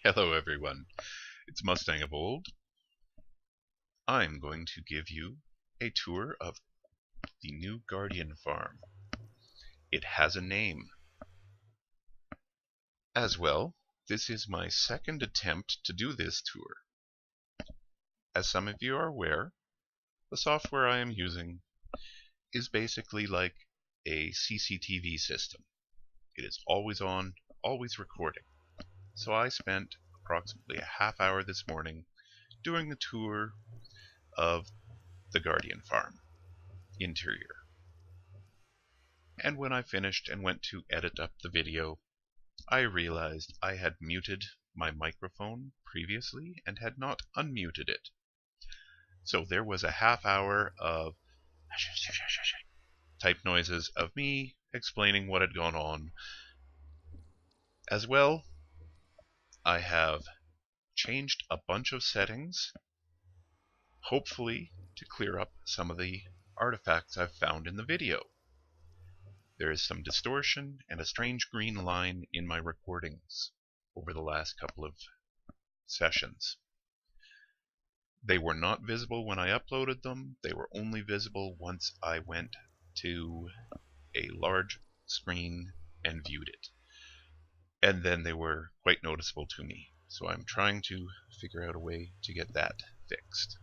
Hello everyone, it's Mustangofold. I'm going to give you a tour of the new Guardian farm. It has a name. As well, this is my second attempt to do this tour. As some of you are aware, the software I am using is basically like a CCTV system. It is always on, always recording. So I spent approximately a half hour this morning doing a tour of the Guardian farm interior. And when I finished and went to edit up the video, I realized I had muted my microphone previously and had not unmuted it. So there was a half hour of type noises of me explaining what had gone on. As well, I have changed a bunch of settings, hopefully to clear up some of the artifacts I've found in the video. There is some distortion and a strange green line in my recordings over the last couple of sessions. They were not visible when I uploaded them. They were only visible once I went to a large screen and viewed it. And then they were quite noticeable to me. So I'm trying to figure out a way to get that fixed.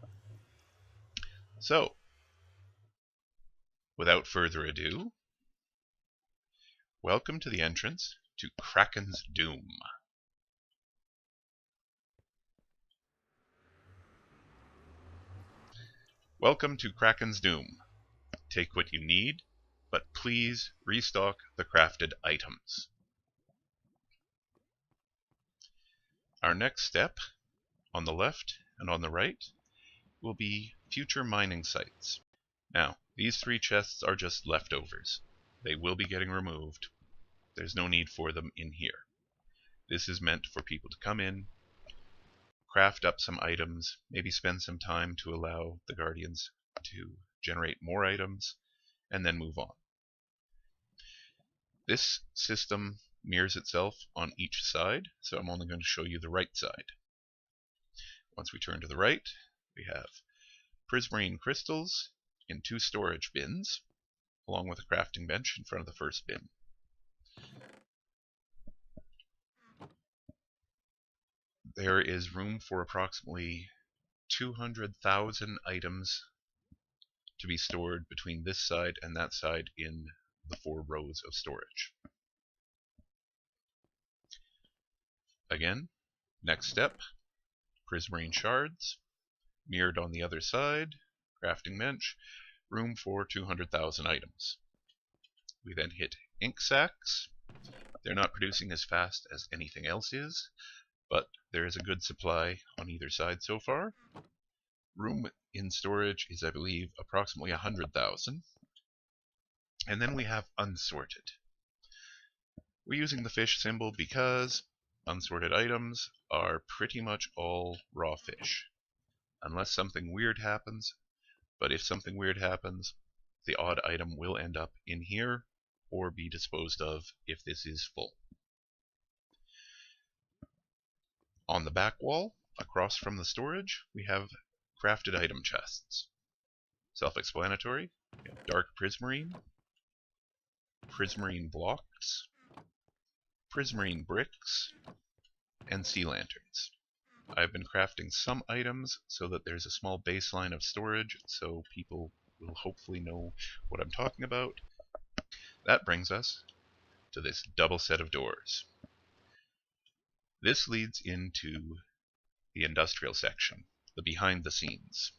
So, without further ado, welcome to the entrance to Krakens' Doom. Welcome to Krakens' Doom. Take what you need, but please restock the crafted items. Our next step, on the left and on the right, will be future mining sites. Now, these 3 chests are just leftovers. They will be getting removed. There's no need for them in here. This is meant for people to come in, craft up some items, maybe spend some time to allow the Guardians to generate more items, and then move on. This system mirrors itself on each side, so I'm only going to show you the right side. Once we turn to the right, we have prismarine crystals in 2 storage bins, along with a crafting bench in front of the first bin. There is room for approximately 200,000 items to be stored between this side and that side in the 4 rows of storage. Again, next step, prismarine shards, mirrored on the other side, crafting bench, room for 200,000 items. We then hit ink sacs. They're not producing as fast as anything else is, but there is a good supply on either side so far. Room in storage is, I believe, approximately 100,000. And then we have unsorted. We're using the fish symbol because unsorted items are pretty much all raw fish, unless something weird happens. But if something weird happens, the odd item will end up in here or be disposed of if this is full. On the back wall, across from the storage, we have crafted item chests. Self-explanatory. Dark prismarine, prismarine blocks, prismarine bricks, and sea lanterns. I've been crafting some items so that there's a small baseline of storage, so people will hopefully know what I'm talking about. That brings us to this double set of doors. This leads into the industrial section, the behind the scenes.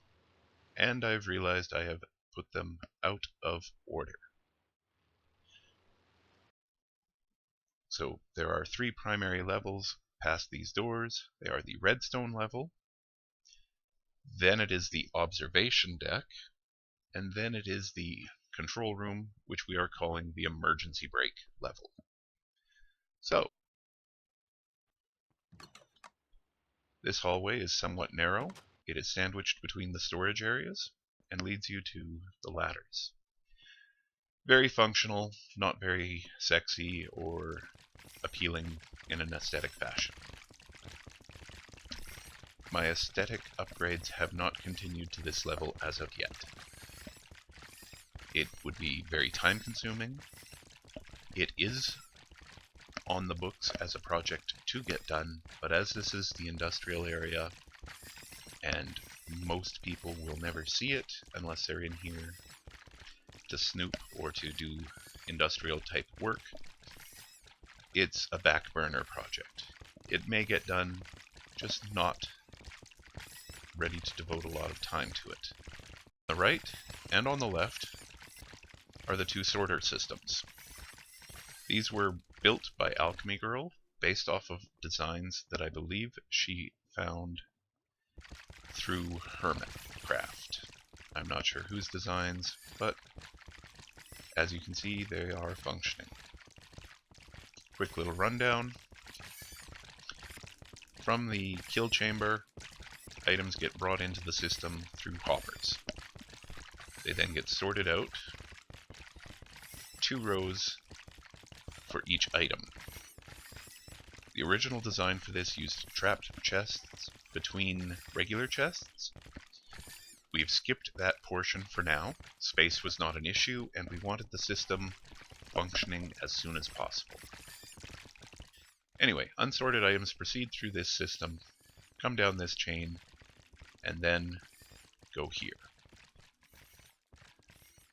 And I've realized I have put them out of order. So there are 3 primary levels past these doors. They are the redstone level, then it is the observation deck, and then it is the control room, which we are calling the emergency brake level. So, this hallway is somewhat narrow. It is sandwiched between the storage areas and leads you to the ladders. Very functional, not very sexy or appealing in an aesthetic fashion. my aesthetic upgrades have not continued to this level as of yet. It would be very time consuming. It is on the books as a project to get done, but as this is the industrial area and most people will never see it unless they're in here to snoop or to do industrial type work, it's a back burner project. It may get done, just not ready to devote a lot of time to it. On the right and on the left are the two sorter systems. These were built by Alchemy Girl based off of designs that I believe she found through Hermitcraft. I'm not sure whose designs, but as you can see, they are functioning. Quick little rundown. From the kill chamber, items get brought into the system through hoppers. They then get sorted out, 2 rows for each item. The original design for this used trapped chests between regular chests. We've skipped that portion for now. Space was not an issue, and we wanted the system functioning as soon as possible. Anyway, unsorted items proceed through this system, come down this chain, and then go here.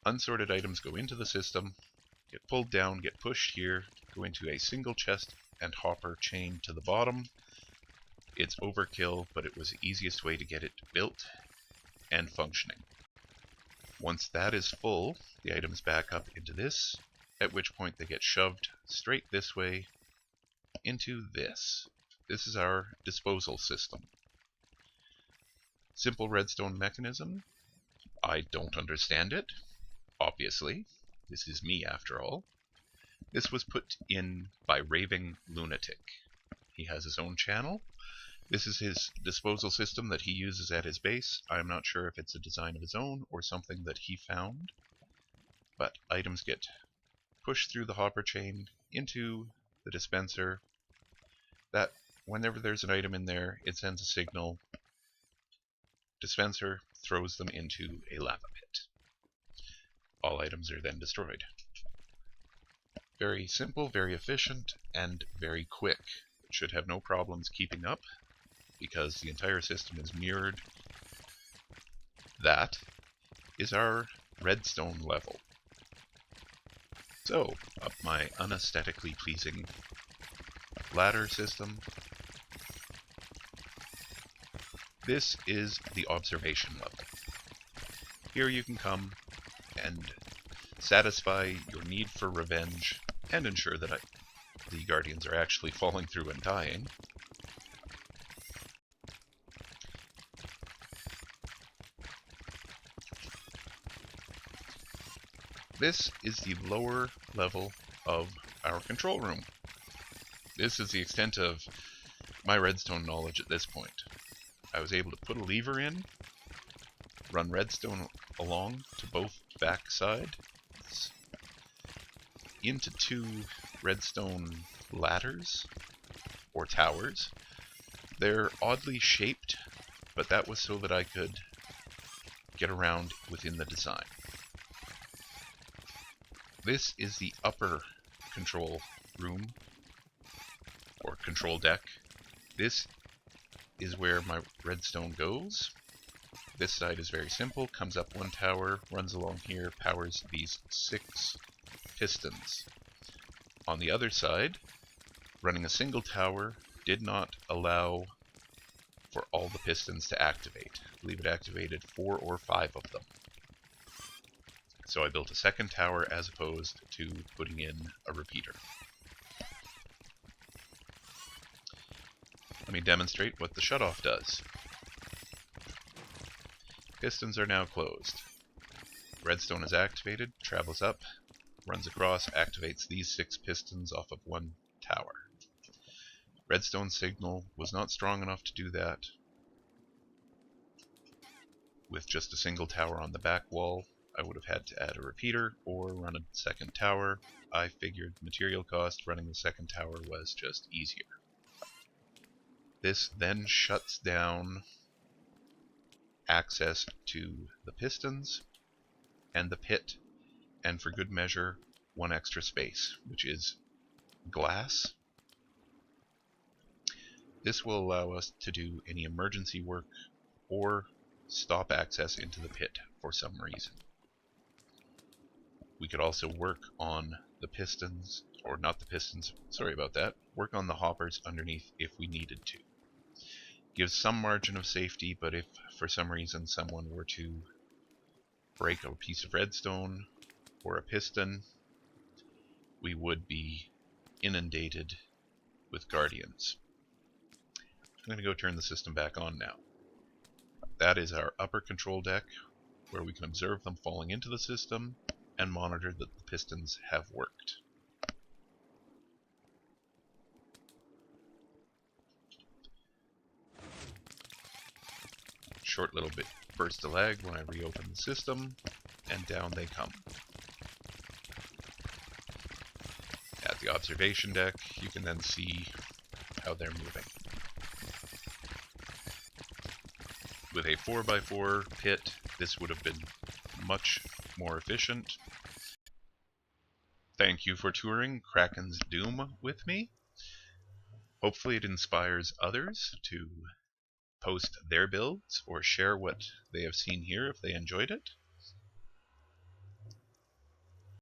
Unsorted items go into the system, get pulled down, get pushed here, go into a single chest and hopper chain to the bottom. It's overkill, but it was the easiest way to get it built and functioning. Once that is full, the items back up into this, at which point they get shoved straight this way into this. This is our disposal system. Simple redstone mechanism. I don't understand it. Obviously. This is me after all. This was put in by Raving Lunatic. He has his own channel. This is his disposal system that he uses at his base. I'm not sure if it's a design of his own or something that he found. But items get pushed through the hopper chain into the dispenser. That whenever there's an item in there, it sends a signal. Dispenser throws them into a lava pit. All items are then destroyed. Very simple, very efficient, and very quick. It should have no problems keeping up because the entire system is mirrored. That is our redstone level. So, up my unaesthetically pleasing ladder system. This is the observation level. Here you can come and satisfy your need for revenge and ensure that the guardians are actually falling through and dying. This is the lower level of our control room. This is the extent of my redstone knowledge at this point. I was able to put a lever in, run redstone along to both back sides, into 2 redstone ladders, or towers. They're oddly shaped, but that was so that I could get around within the design. This is the upper control room, or control deck. This is where my redstone goes. This side is very simple, comes up 1 tower, runs along here, powers these 6 pistons. On the other side, running a single tower did not allow for all the pistons to activate. I believe it activated 4 or 5 of them. So I built a second tower as opposed to putting in a repeater. Let me demonstrate what the shutoff does. Pistons are now closed. Redstone is activated, travels up, runs across, activates these 6 pistons off of 1 tower. Redstone signal was not strong enough to do that with just a single tower on the back wall. I would have had to add a repeater or run a second tower. I figured material cost running the second tower was just easier. This then shuts down access to the pistons and the pit, and for good measure, one extra space, which is glass. This will allow us to do any emergency work or stop access into the pit for some reason. We could also work on the pistons, or not the pistons, sorry about that, work on the hoppers underneath if we needed to. Gives some margin of safety, but if for some reason someone were to break a piece of redstone or a piston, we would be inundated with guardians. I'm going to go turn the system back on now. That is our upper control deck, where we can observe them falling into the system and monitor that the pistons have worked. Short little bit burst of lag when I reopen the system, and down they come. At the observation deck, you can then see how they're moving. With a 4x4 pit, this would have been much more efficient. Thank you for touring Krakens Doom with me. Hopefully it inspires others to post their builds or share what they have seen here if they enjoyed it.